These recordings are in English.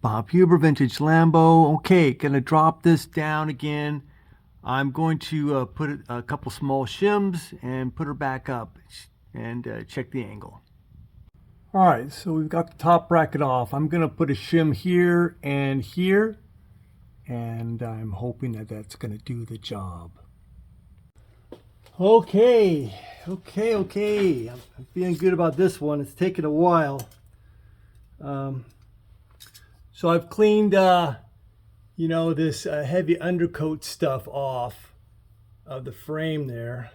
Bob Huber, vintage Lambo. Okay, gonna drop this down again. I'm going to put a couple small shims and put her back up and check the angle. All right, so we've got the top bracket off. I'm gonna put a shim here, and I'm hoping that that's gonna do the job. Okay. I'm feeling good about this one. It's taken a while. So I've cleaned, this heavy undercoat stuff off of the frame there.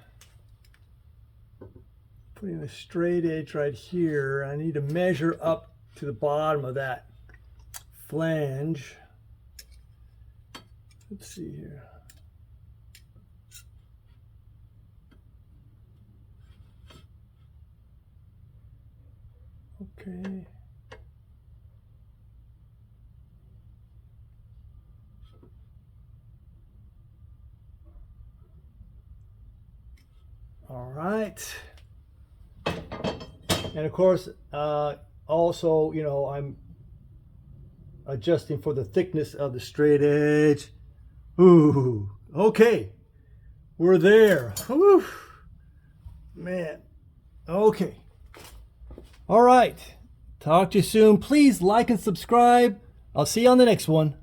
Putting a straight edge right here. I need to measure up to the bottom of that flange. Let's see here. Okay. All right. And of course, also, I'm adjusting for the thickness of the straight edge. Ooh, okay. We're there. Whew. Man. Okay. All right. Talk to you soon. Please like and subscribe. I'll see you on the next one.